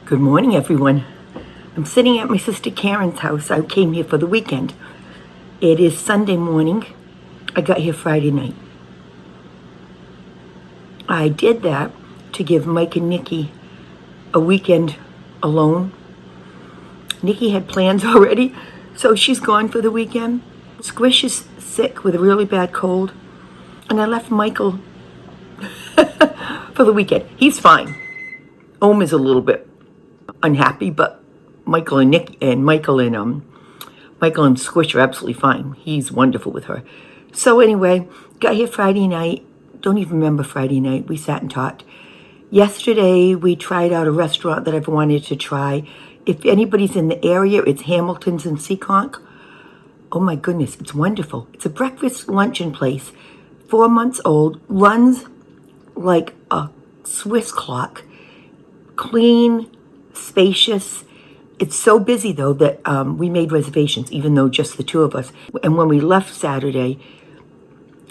Good morning, everyone. I'm sitting at my sister Karen's house. I came here for the weekend. It is Sunday morning. I got here Friday night. I did that to give Mike and Nikki a weekend alone. Nikki had plans already, so she's gone for the weekend. Squish is sick with a really bad cold, and I left Michael for the weekend. He's fine. Ohm is a little bit unhappy, but Michael and Squish are absolutely fine. He's wonderful with her. So anyway, got here Friday night. Don't even remember Friday night. We sat and talked. Yesterday, we tried out a restaurant that I've wanted to try. If anybody's in the area, it's Hamilton's in Seekonk. Oh my goodness, it's wonderful. It's a breakfast luncheon place. 4 months old, runs like a Swiss clock. Clean, spacious. It's so busy, though, that we made reservations, even though just the two of us. And when we left Saturday,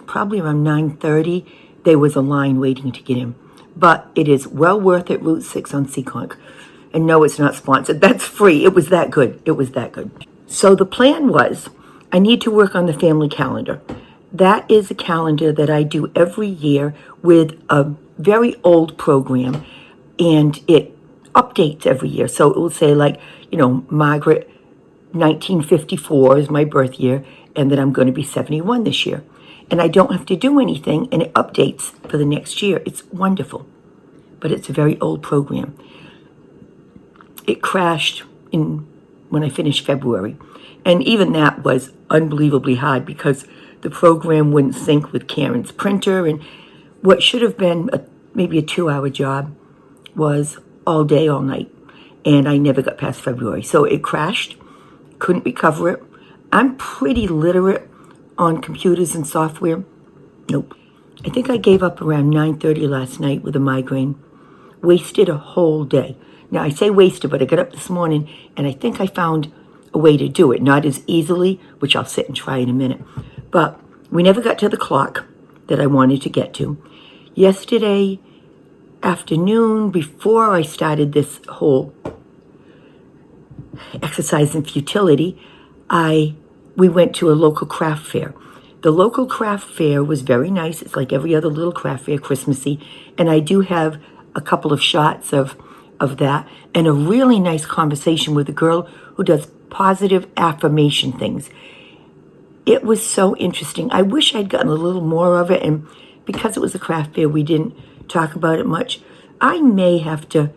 probably around 9:30, there was a line waiting to get in. But it is well worth it, Route 6 on Seekonk. And no, it's not sponsored. That's free. It was that good. It was that good. So the plan was, I need to work on the family calendar. That is a calendar that I do every year with a very old program, and it updates every year. So it will say, like, Margaret, 1954 is my birth year, and that I'm going to be 71 this year. And I don't have to do anything, and it updates for the next year. It's wonderful. But it's a very old program. It crashed when I finished February. And even that was unbelievably hard because the program wouldn't sync with Karen's printer, and what should have been maybe a 2-hour job was all day, all night. And I never got past February. So it crashed, couldn't recover it. I'm pretty literate on computers and software. Nope. I think I gave up around 9:30 last night with a migraine. Wasted a whole day. Now, I say wasted, but I got up this morning, and I think I found a way to do it. Not as easily, which I'll sit and try in a minute. But we never got to the clock that I wanted to get to. Yesterday afternoon, before I started this whole exercise in futility, we went to a local craft fair. The local craft fair was very nice. It's like every other little craft fair, Christmassy. And I do have a couple of shots of that, and a really nice conversation with a girl who does positive affirmation things. It was so interesting. I wish I'd gotten a little more of it, and because it was a craft fair, we didn't talk about it much. I may have to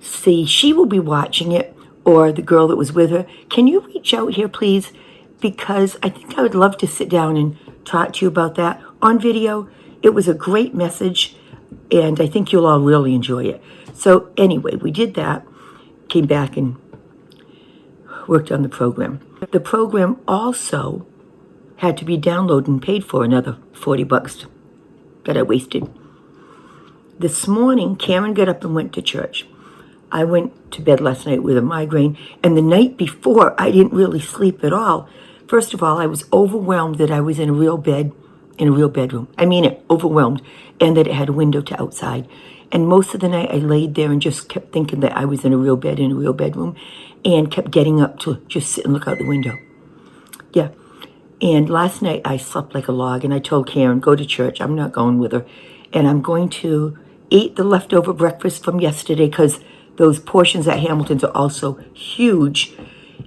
see. She will be watching it, or the girl that was with her. Can you reach out here, please? Because I think I would love to sit down and talk to you about that on video. It was a great message, and I think you'll all really enjoy it. So anyway, we did that, came back and worked on the program. The program also had to be downloaded and paid for, another $40 that I wasted. This morning, Karen got up and went to church. I went to bed last night with a migraine, and the night before, I didn't really sleep at all. First of all, I was overwhelmed that I was in a real bed, in a real bedroom. I mean it, overwhelmed, and that it had a window to outside. And most of the night, I laid there and just kept thinking that I was in a real bed, in a real bedroom, and kept getting up to just sit and look out the window. Yeah. And last night, I slept like a log, and I told Karen, go to church. I'm not going with her. And I'm going to eat the leftover breakfast from yesterday, because those portions at Hamilton's are also huge,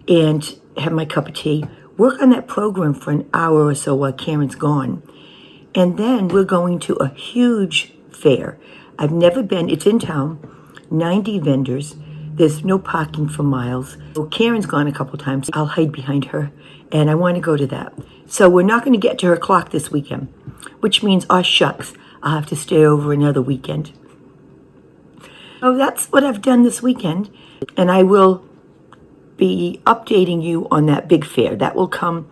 and have my cup of tea. Work on that program for an hour or so while Karen's gone. And then we're going to a huge fair. I've never been. It's in town. 90 vendors. There's no parking for miles. So Karen's gone a couple times. I'll hide behind her, and I want to go to that. So we're not going to get to her clock this weekend, which means, oh shucks, I'll have to stay over another weekend. So that's what I've done this weekend, and I will be updating you on that big fair. That will come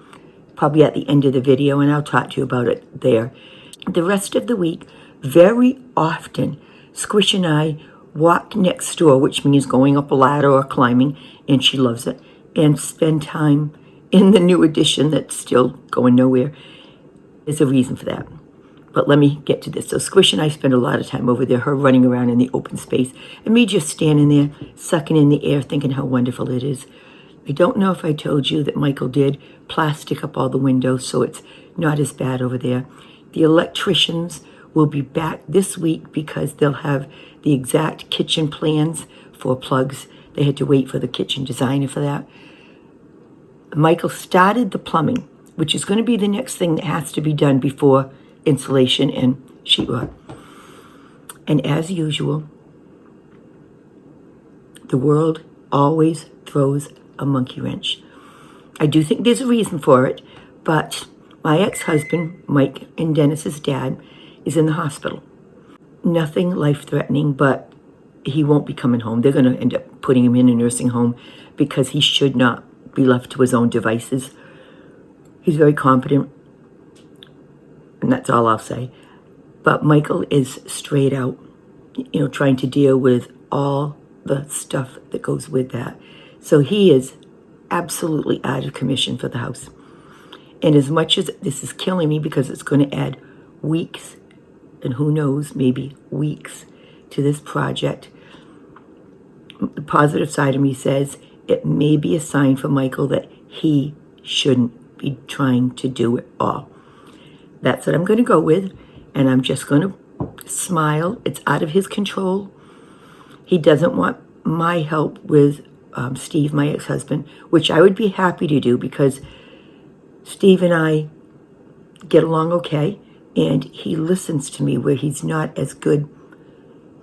probably at the end of the video, and I'll talk to you about it there. The rest of the week, very often, Squish and I walk next door, which means going up a ladder or climbing, and she loves it, and spend time in the new addition that's still going nowhere. There's a reason for that. But let me get to this. So Squish and I spend a lot of time over there, her running around in the open space, and me just standing there, sucking in the air, thinking how wonderful it is. I don't know if I told you that Michael did plastic up all the windows, so it's not as bad over there. The electricians will be back this week because they'll have the exact kitchen plans for plugs. They had to wait for the kitchen designer for that. Michael started the plumbing, which is going to be the next thing that has to be done before insulation and sheetrock. And as usual, the world always throws a monkey wrench. I do think there's a reason for it, but my ex-husband, Mike and Dennis's dad, is in the hospital. Nothing life-threatening, but he won't be coming home. They're going to end up putting him in a nursing home because he should not be left to his own devices. He's very competent, and that's all I'll say. But Michael is straight out, trying to deal with all the stuff that goes with that. So he is absolutely out of commission for the house. And as much as this is killing me because it's going to add weeks, and who knows, maybe weeks to this project, the positive side of me says it may be a sign for Michael that he shouldn't be trying to do it all. That's what I'm going to go with, and I'm just going to smile. It's out of his control. He doesn't want my help with Steve, my ex-husband, which I would be happy to do because Steve and I get along okay, and he listens to me where he's not as good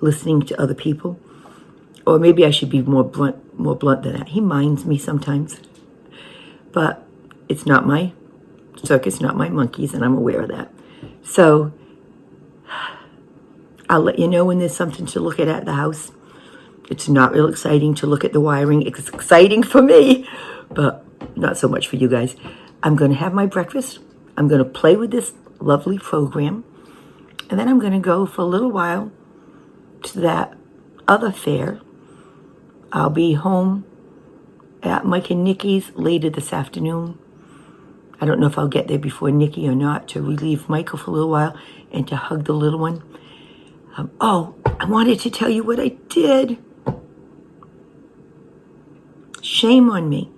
listening to other people. Or maybe I should be more blunt than that. He minds me sometimes. But it's not my circus, not my monkeys, and I'm aware of that. So I'll let you know when there's something to look at the house. It's not real exciting to look at the wiring. It's exciting for me, but not so much for you guys. I'm going to have my breakfast. I'm going to play with this lovely program. And then I'm going to go for a little while to that other fair. I'll be home at Mike and Nikki's later this afternoon. I don't know if I'll get there before Nikki or not to relieve Michael for a little while and to hug the little one. I wanted to tell you what I did. Shame on me.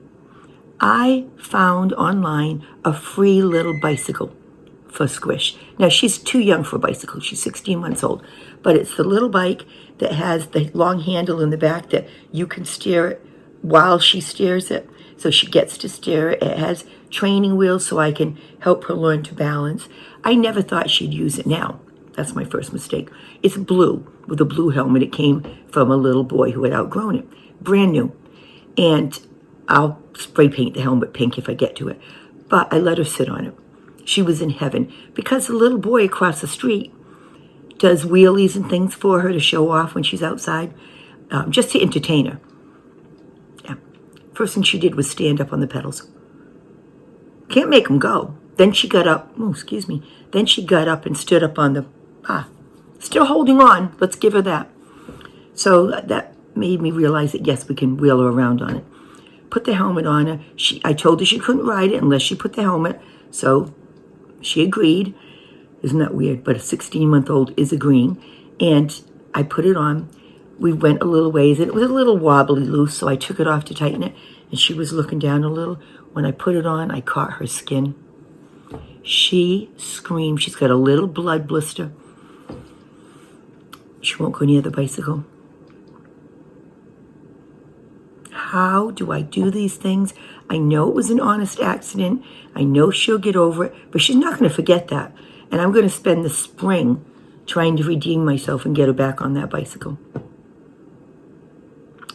I found online a free little bicycle for Squish. Now, she's too young for a bicycle. She's 16 months old. But it's the little bike that has the long handle in the back that you can steer it while she steers it. So she gets to steer it. It has training wheels so I can help her learn to balance. I never thought she'd use it now. That's my first mistake. It's blue with a blue helmet. It came from a little boy who had outgrown it. Brand new. And I'll spray paint the helmet pink if I get to it. But I let her sit on it. She was in heaven because the little boy across the street does wheelies and things for her to show off when she's outside, just to entertain her. Yeah. First thing she did was stand up on the pedals. Can't make them go. Then she got up. Oh, excuse me. Then she got up and stood up on the, still holding on. Let's give her that. So that made me realize that, yes, we can wheel her around on it. Put the helmet on her. I told her she couldn't ride it unless she put the helmet. So she agreed. Isn't that weird? But a 16-month-old is agreeing. And I put it on. We went a little ways, and it was a little wobbly loose, so I took it off to tighten it. And she was looking down a little. When I put it on, I caught her skin. She screamed. She's got a little blood blister. She won't go near the bicycle. How do I do these things? I know it was an honest accident. I know she'll get over it, but she's not going to forget that. And I'm going to spend the spring trying to redeem myself and get her back on that bicycle.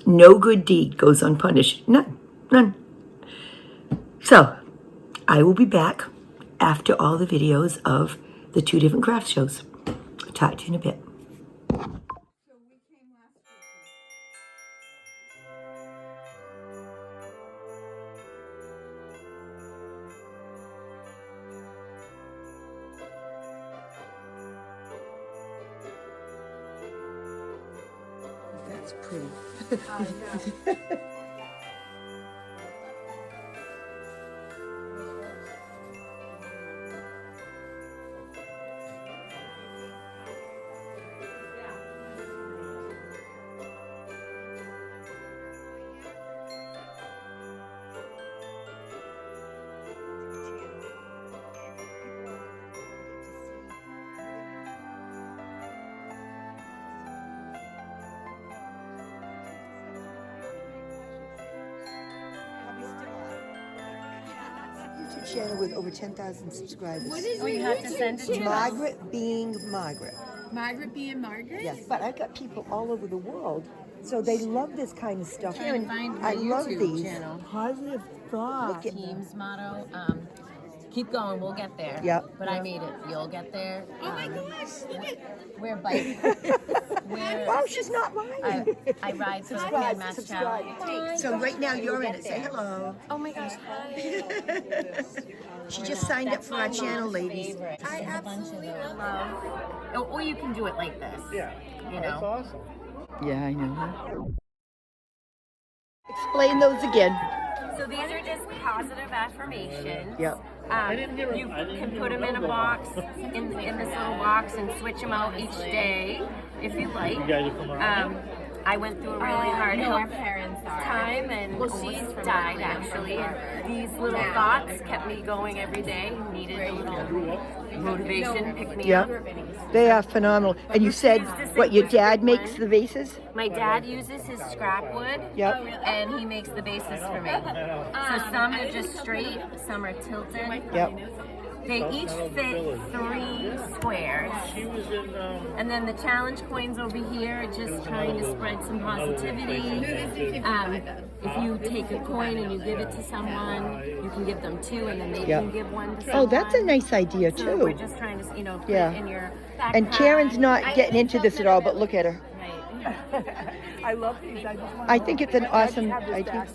No good deed goes unpunished. None. So, I will be back after all the videos of the 2 different craft shows. I'll talk to you in a bit. That's pretty. channel with over 10,000 subscribers. Oh, you have to send it to us. Margaret being Margaret. Margaret being Margaret? Yes, but I've got people all over the world, so they love this kind of stuff. Trying to find I her love YouTube these. channel. Positive thought. Look at Team's motto. Keep going, we'll get there. Yep. But I made it. You'll get there. Oh my gosh, look at We're bike. Wow, she's not lying. I ride for the Subscribe, Mass subscribe. Challenge. So right now you're in it. Say hello. Oh my gosh, hi. She just signed up for our channel, ladies. I absolutely love. Or you can do it like this. Yeah, You that's know. awesome. Yeah, I know. Explain those again. So these are just positive affirmations. Yep. You can put them in a box, in this little box, and switch them out each day if you like. You guys are from around? I went through a really hard health time and almost died actually. These little thoughts kept me going every day. Needed a little motivation, pick me up. They are phenomenal. And you said, what, your dad makes the vases? My dad uses his scrap wood, Yep. and he makes the bases for me. So some are just straight, some are tilted. Yep. They each fit 3 squares. She was in, And then the challenge coins over here, just trying to spread some positivity. If you take a coin and you give it to someone, you can give them 2, and then they Yep. can give 1 to someone. Oh, that's a nice idea So we're too. just trying to, put Yeah. it in your backpack. And Karen's not getting into this at all, but look at her. Right. I love these. I think it's an awesome idea.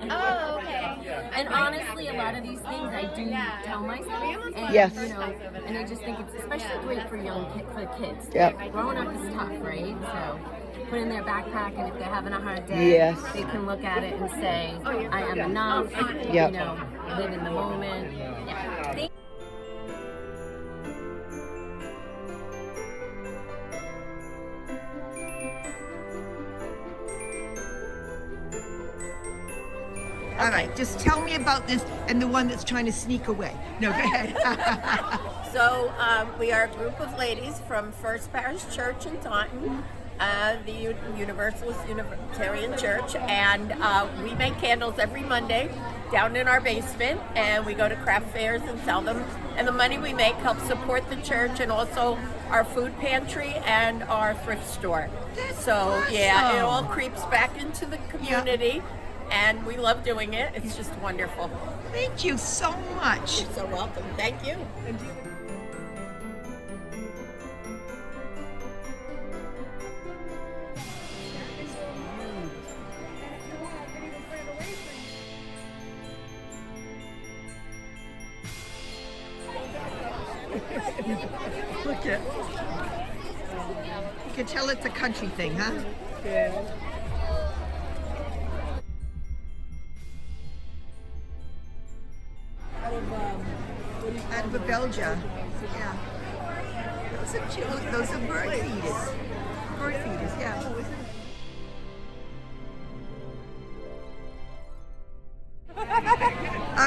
Oh, okay. And honestly, a lot of these things I do tell myself. And, Yes. And I just think it's especially great for for kids. Yep. Growing up is tough, right? So put in their backpack, and if they're having a hard day, Yes. they can look at it and say, I am enough. Yep. Live in the moment. Yeah. All right, just tell me about this and the one that's trying to sneak away. No, go ahead. So we are a group of ladies from First Parish Church in Taunton, the Universalist Unitarian Church, and we make candles every Monday down in our basement, and we go to craft fairs and sell them, and the money we make helps support the church and also our food pantry and our thrift store. So yeah, it all creeps back into the community. And we love doing it. It's just wonderful. Thank you so much. You're so welcome. Thank you. Look at. You can tell it's a country thing, huh? Yeah. Out of a Belgia. Yeah. Those are cute. Those are bird feeders. Bird feeders, yeah.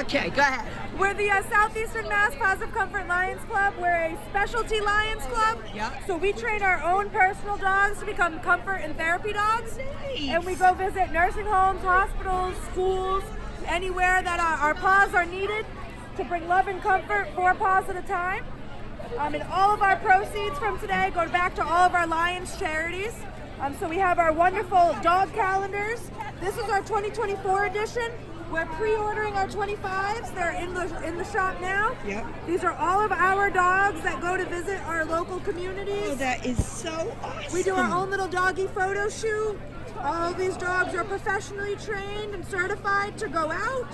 Okay, go ahead. We're the Southeastern Mass Positive Comfort Lions Club. We're a specialty Lions Club. Yeah. So we train our own personal dogs to become comfort and therapy dogs. Nice. And we go visit nursing homes, hospitals, schools, anywhere that our paws are needed to bring love and comfort 4 paws at a time. And all of our proceeds from today go back to all of our Lions charities. So we have our wonderful dog calendars. This is our 2024 edition. We're pre-ordering our 25s. They're in the shop now. Yep. These are all of our dogs that go to visit our local communities. Oh, that is so awesome. We do our own little doggy photo shoot. All of these dogs are professionally trained and certified to go out.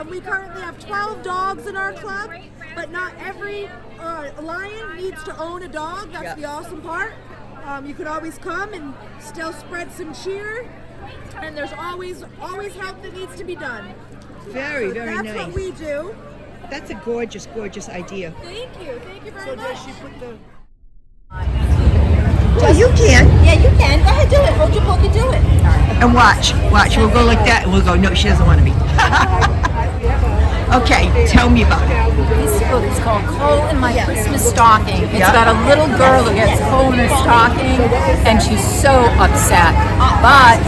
We currently have 12 dogs in our club, but not every lion needs to own a dog. That's Yep. the awesome part. You could always come and still spread some cheer. And there's always help that needs to be done. Very, So very that's nice. what we do. That's a gorgeous, gorgeous idea. Thank you very So much. does she put the... Well, you can. Yeah, you can. Go ahead, do it. Hold your poke and do it. And watch. We'll go like that and we'll go, no, she doesn't want to be. Okay, tell me about it. This book is called Coal in My Christmas Stocking. It's Yeah. about a little girl who gets coal in her stocking, and she's so upset. But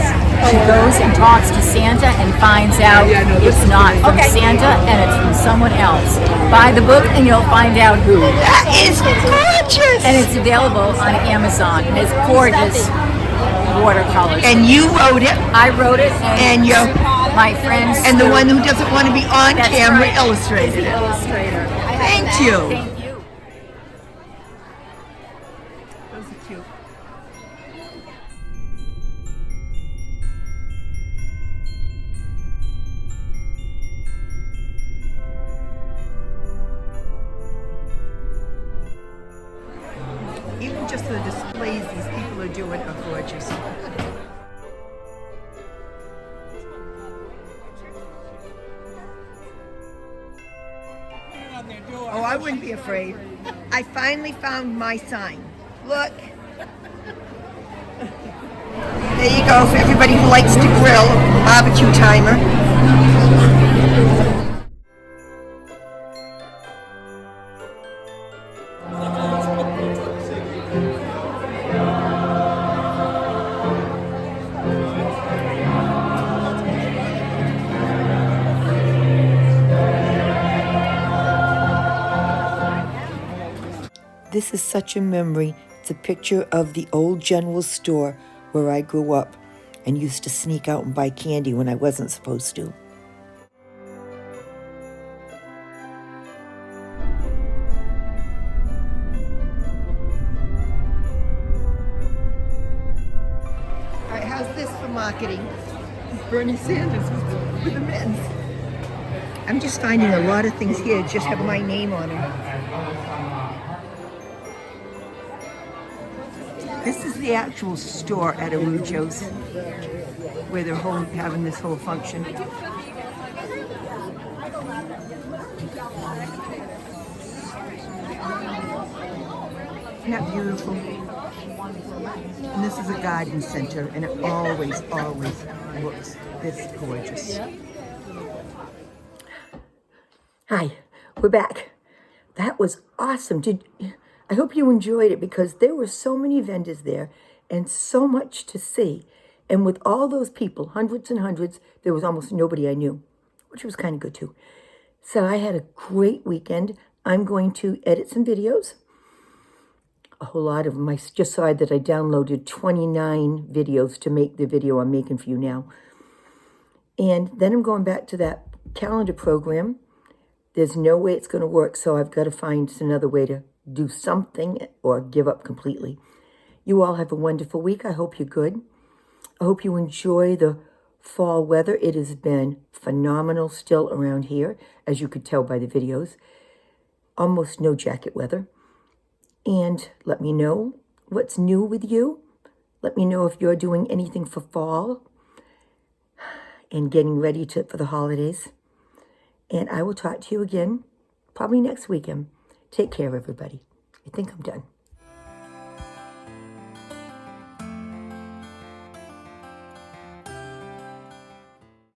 She goes and talks to Santa and finds out it's not from Santa and it's from someone else. Buy the book and you'll find out who. That is gorgeous. And it's available on Amazon. And it's gorgeous watercolors. And you wrote it. I wrote it, And your my friends. and the one who doesn't want to be on That's camera right. illustrated it. Illustrator. Thank you. Thank you. Those are cute. Even just the displays these people are doing are gorgeous. Oh, I wouldn't be afraid. I finally found my sign. Look. There you go for everybody who likes to grill, barbecue timer. This is such a memory. It's a picture of the old general store where I grew up and used to sneak out and buy candy when I wasn't supposed to. All right, how's this for marketing? Bernie Sanders with the men's. I'm just finding a lot of things here just have my name on them. This is the actual store at Arujo's where they're having this whole function. Isn't that beautiful? And this is a garden center, and it always, always looks this gorgeous. Hi, we're back. That was awesome. I hope you enjoyed it because there were so many vendors there and so much to see. And with all those people, hundreds and hundreds, there was almost nobody I knew, which was kind of good too. So I had a great weekend. I'm going to edit some videos. A whole lot of them. I just saw that I downloaded 29 videos to make the video I'm making for you now. And then I'm going back to that calendar program. There's no way it's going to work, so I've got to find another way to do something or give up completely. You all have a wonderful week. I hope you're good. I hope you enjoy the fall weather. It has been phenomenal still around here, as you could tell by the videos. Almost no jacket weather. And let me know what's new with you. Let me know if you're doing anything for fall and getting ready for the holidays. And I will talk to you again probably next weekend. Take care, everybody. I think I'm done.